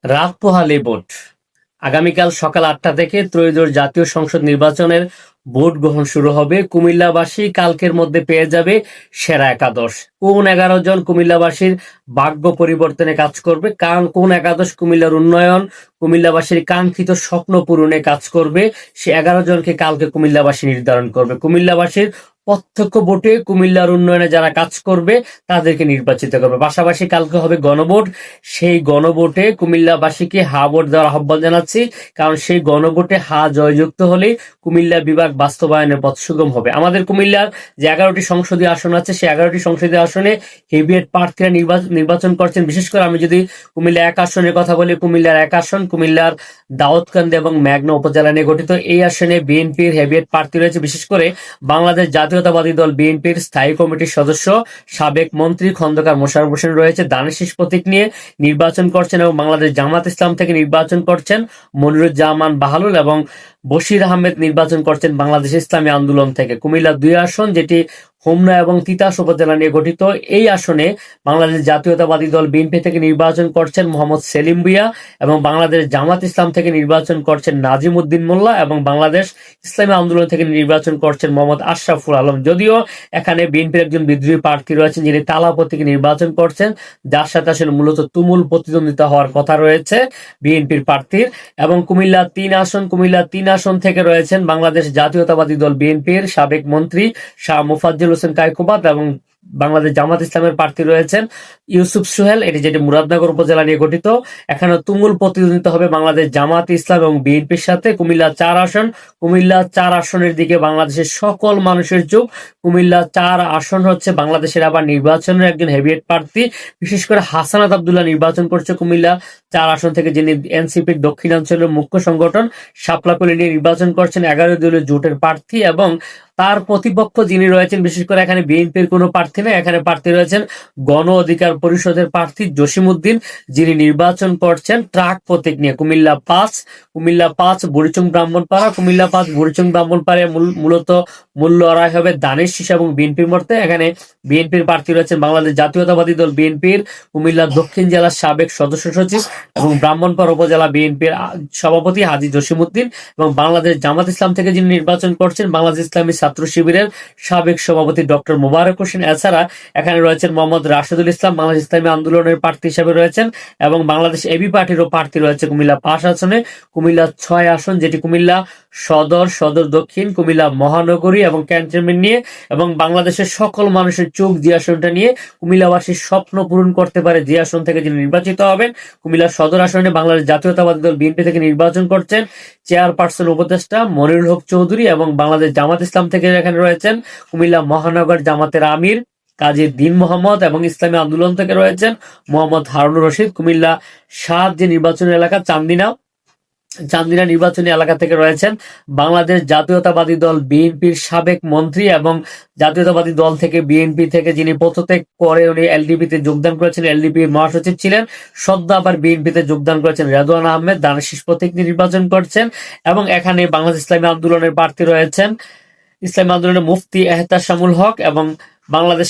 রাত পোহালে ভোট। আগামীকাল সকাল ৮টা থেকে ত্রয়োদশ জাতীয় সংসদ নির্বাচনের ভোট গ্রহণ শুরু হবে। কুমিল্লাবাসী কালকের মধ্যে পেয়ে যাবে সেরা একাদশ। কোন 11 জন কুমিল্লাবাসীর ভাগ্য পরিবর্তনে কাজ করবে, কোন একাদশ কুমিল্লার উন্নয়ন, কুমিল্লাবাসীর কাঙ্ক্ষিত স্বপ্ন পূরণে কাজ করবে, সে 11 জনকে কালকে কুমিল্লাবাসী নির্ধারণ করবে। কুমিল্লাবাসীর প্রত্যক্ষ ভোটে কুমিল্লার উন্নয়নে যারা কাজ করবে তাদেরকে নির্বাচিত করবে। পাশাপাশি কালকে হবে গণভোট। সেই গণভোটে কুমিল্লাবাসীকে হা ভোট দেওয়ার আহ্বান জানাচ্ছি, কারণ সেই গণভোটে হা জয়যুক্ত হলেই কুমিল্লা বিভাগ বাস্তবায়নের পথ সুগম হবে। আমাদের কুমিল্লার যে 11টি সংসদীয় আসন আছে, সেই 11টি সংসদীয় আসনে হেভিয়েট প্রার্থীরা নির্বাচন করছেন। বিশেষ করে আমি যদি কুমিল্লা 1 আসনের কথা বলি, কুমিল্লার 1 আসন কুমিল্লার দাউদকান্দি এবং মেঘনা উপজেলা নিয়ে গঠিত। এই আসনে বিএনপির হেভিয়েট প্রার্থী রয়েছে। বিশেষ করে বাংলাদেশ জাতীয়তাবাদী দল বিএনপির স্থায়ী কমিটির সদস্য সাবেক মন্ত্রী খন্দকার মোশাররফ হোসেন রয়েছে, ধানের শীষ প্রতীক নিয়ে নির্বাচন করছেন, এবং বাংলাদেশ জামাত ইসলাম থেকে নির্বাচন করছেন মনিরুজ্জামান বাহালুল, এবং বশির আহমেদ নির্বাচন করছেন বাংলাদেশ ইসলামী আন্দোলন থেকে। কুমিল্লা 2 আসন, যেটি হোমনা এবং তিতাস উপজেলা নিয়ে গঠিত, এই আসনে বাংলাদেশ জাতীয়তাবাদী দল বিএনপি থেকে নির্বাচন করছেন মোহাম্মদ সেলিম ভুঁইয়া, এবং বাংলাদেশ জামাত ইসলাম থেকে নির্বাচন করছেন নাজিম উদ্দিন মোল্লা, এবং বাংলাদেশ ইসলামী আন্দোলন থেকে নির্বাচন করছেন মোহাম্মদ আশরাফুল আলম। যদিও এখানে বিএনপির একজন বিদ্রোহী প্রার্থী রয়েছেন, যিনি তালাপথ থেকে নির্বাচন করছেন, যার সাথে আসলে মূলত তুমুল প্রতিদ্বন্দ্বিতা হওয়ার কথা রয়েছে বিএনপির প্রার্থীর। এবং কুমিল্লা 3 আসন থেকে রয়েছেন বাংলাদেশ জাতীয়তাবাদী দল বিএনপির সাবেক মন্ত্রী শাহ মুফাজ্জল হোসেন কায়কোবাদ, এবং বাংলাদেশ জামাত ইসলামের প্রার্থী রয়েছেন ইউসুফ সোহেল, এটি যেটি মুরাদনগর উপজেলা নিয়ে গঠিত। এখানে তুমুল প্রতিদ্বন্দ্বিতা হবে বাংলাদেশ জামাত ইসলাম এবং বিএনপির সাথে। কুমিল্লা 4 আসন, কুমিল্লা 4 আসনের দিকে বাংলাদেশের সকল মানুষের চোখ। কুমিল্লা 4 আসন হচ্ছে বাংলাদেশের আবার নির্বাচনের একজন হেভিয়েট প্রার্থী, বিশেষ করে হাসানাত আব্দুল্লাহ নির্বাচন করছে কুমিল্লা 4 আসন থেকে, যিনি এনসিপির দক্ষিণাঞ্চলের মুখ্য সংগঠন শাপলাকলি নিয়ে নির্বাচন করছেন 11 দলীয় জোটের প্রার্থী। এবং তার প্রতিপক্ষ যিনি রয়েছেন, বিশেষ করে এখানে বিএনপির কোনো প্রার্থী নেই, এখানে প্রার্থী রয়েছেন গণ অধিকার পরিষদের প্রার্থী জসিমউদ্দিন, যিনি নির্বাচন করছেন ট্রাক প্রতীক নিয়ে। কুমিল্লা 5 বুড়িচং ব্রাহ্মণপাড়া, কুমিল্লা 5 বুড়িচং ব্রাহ্মণপাড়ায় মূলত মূল লড়াই হবে ধানের শীষ এবং বিএনপির মধ্যে। এখানে বিএনপির প্রার্থী রয়েছেন বাংলাদেশ জাতীয়তাবাদী দল বিএনপির কুমিল্লা দক্ষিণ জেলার সাবেক সদস্য সচিব এবং ব্রাহ্মণপাড়া উপজেলা বিএনপির সভাপতি হাজী জসিমউদ্দিন, এবং বাংলাদেশ জামাত ইসলাম থেকে যিনি নির্বাচন করছেন বাংলাদেশ ইসলামী ছাত্র শিবিরের সাবেক সভাপতি ডক্টর মোবারক হোসেন। এছাড়া এখানে রয়েছেন মোহাম্মদ রাশেদুল ইসলাম, বাংলাদেশ ইসলামী আন্দোলনের প্রার্থী হিসেবে রয়েছেন, এবং বাংলাদেশ এবি পার্টিরও প্রার্থী রয়েছে কুমিল্লা 5 আসনে। কুমিল্লা 6 আসন, যেটি কুমিল্লা সদর দক্ষিণ, কুমিল্লা মহানগরী এবং ক্যান্টনমেন্ট নিয়ে, এবং বাংলাদেশের সকল মানুষের চোখ যে আসনটা নিয়ে কুমিল্লাবাসীর স্বপ্ন পূরণ করতে পারে, যে আসন থেকে যিনি নির্বাচিত হবেন। কুমিল্লা সদর আসনে বাংলাদেশ জাতীয়তাবাদী দল বিএনপি থেকে নির্বাচন করছেন চেয়ারপারসন উপদেষ্টা মনিরুল হক চৌধুরী, এবং বাংলাদেশ জামাত ইসলাম থেকে এখানে রয়েছেন কুমিল্লা মহানগর জামাতের আমির কাজী দীন মোহাম্মদ, এবং ইসলামী আন্দোলন থেকে রয়েছেন মোহাম্মদ হারুনুর রশিদ। কুমিল্লা 7 যে নির্বাচনী এলাকা চান্দিনা নির্বাচনী এলাকা থেকে রয়েছেন বাংলাদেশ জাতীয়তাবাদী দল বিএনপির সাবেক মন্ত্রী, এবং জাতীয়তাবাদী দল থেকে বিএনপি থেকে যিনি পদত্যাগ করে উনি এলডিপিতে যোগদান করেছেন, এলডিপির মহাসচিব ছিলেন, সদ্য আবার বিএনপিতে যোগদান করেছেন রেদওয়ান আহমেদ, ধানের শীষ প্রতীক নির্বাচন করছেন। এবং এখানে বাংলাদেশ ইসলামী আন্দোলনের প্রার্থী রয়েছেন ইসলামী আন্দোলনের মুফতি এহতাশামুল হক, এবং বাংলাদেশ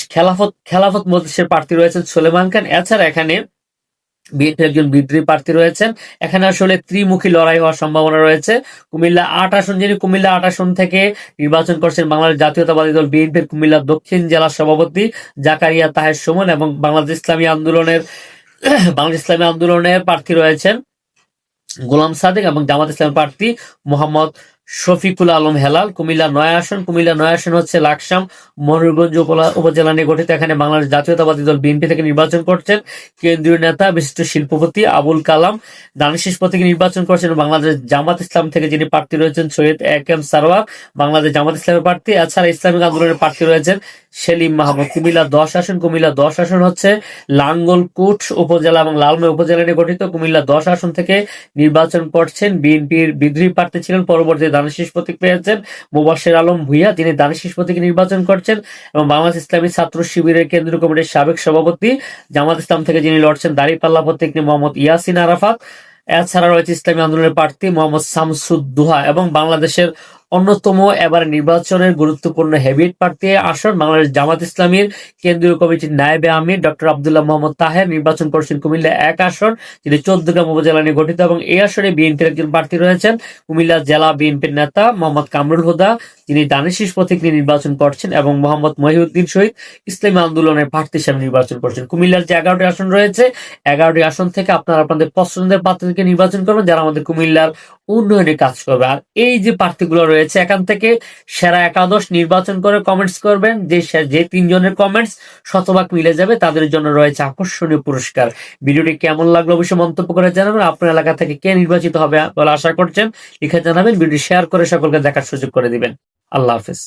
খেলাফত মজলিসের প্রার্থী রয়েছেন সুলেমান খান। এছাড়া এখানে বিএনপির একজন বিদ্রোহী প্রার্থী রয়েছেন। এখানে আসলে ত্রিমুখী লড়াই হওয়ার সম্ভাবনা রয়েছে। কুমিল্লা 8 আসন, যিনি কুমিল্লা 8 আসন থেকে নির্বাচন করছেন বাংলাদেশ জাতীয়তাবাদী দল বিএনপির কুমিল্লা দক্ষিণ জেলার সভাপতি জাকারিয়া তাহের সুমন, এবং বাংলাদেশ ইসলামী আন্দোলনের প্রার্থী রয়েছেন গোলাম সাদেক, এবং জামাত ইসলামের প্রার্থী মোহাম্মদ শফিকুল আলম হেলাল। কুমিল্লা 9 আসন হচ্ছে লাকসাম মনিরগঞ্জ উপজেলা নিয়ে গঠিত। এখানে বাংলাদেশ জাতীয়তাবাদী দল বিএনপি থেকে নির্বাচন করছেন কেন্দ্রীয় নেতা বিশিষ্ট শিল্পপতি আবুল কালাম, ধানের শীষ প্রতীকে নির্বাচন করছেন বাংলাদেশ জামাত ইসলাম থেকে যিনি প্রার্থী রয়েছেন সৈয়দ একেম সারোয়ার, বাংলাদেশ জামাত ইসলামের প্রার্থী। এছাড়া ইসলামিক আন্দোলনের প্রার্থী রয়েছেন সেলিম মাহমুদ। কুমিল্লা 10 আসন হচ্ছে লাঙ্গলকোট উপজেলা এবং লালমে উপজেলা নিয়ে গঠিত। কুমিল্লা 10 আসন থেকে নির্বাচন করছেন বিএনপির বিদ্রোহী প্রার্থী ছিলেন, পরবর্তী ধানের শীষ প্রতীক পেয়েছেন মোবাশ্বের আলম ভুঁইয়া, তিনি ধানের শীষ প্রতীকে নির্বাচন করছেন, এবং বাংলাদেশ ইসলামী ছাত্র শিবিরের কেন্দ্রীয় কমিটির সাবেক সভাপতি জামাত ইসলাম থেকে যিনি লড়ছেন দাঁড়িপাল্লা প্রতীক নিয়ে মোহাম্মদ ইয়াসিন আরাফাত। এছাড়া রয়েছে ইসলামী আন্দোলনের প্রার্থী মোহাম্মদ শামসুদ্দোহা, এবং বাংলাদেশের অন্যতম এবার নির্বাচনের গুরুত্বপূর্ণ হেভিওয়েট প্রার্থী আসন বাংলাদেশ জামাত ইসলামীর কেন্দ্রীয় কমিটির নায়েবে আমির ডক্টর আব্দুল্লাহ মোহাম্মদ তাহের নির্বাচন করছেন কুমিল্লা ১ আসন, যিনি ১৪ উপজেলা নিয়ে গঠিত, এবং এই আসনে বিএনপির একজন প্রার্থী রয়েছেন কুমিল্লা জেলা বিএনপির নেতা মোহাম্মদ কামরুল হুদা, যিনি দানিশ প্রতীক নিয়ে নির্বাচন করছেন, এবং মোহাম্মদ মহিউদ্দিন শহীদ ইসলামী আন্দোলনের প্রার্থী হিসেবে নির্বাচন করছেন। কুমিল্লার যে 11টি আসন রয়েছে, 11টি আসন থেকে আপনারা আপনাদের পছন্দের প্রার্থীকে নির্বাচন করবেন, যারা আমাদের কুমিল্লার উন্নয়নে কাজ করবে। আর এই যে প্রার্থীগুলো রয়েছে, এখান থেকে সেরা একাদশ নির্বাচন করে কমেন্টস করবেন। যে 3 জনের কমেন্টস শতভাগ মিলে যাবে, তাদের জন্য রয়েছে আকর্ষণীয় পুরস্কার। ভিডিওটি কেমন লাগলো অবশ্যই মন্তব্য করে জানাবেন। আপনার এলাকা থেকে কে নির্বাচিত হবে বলে আশা করছেন লিখে জানাবেন। ভিডিও শেয়ার করে সকলকে দেখার সুযোগ করে দিবেন। আল্লাহ হাফেজ।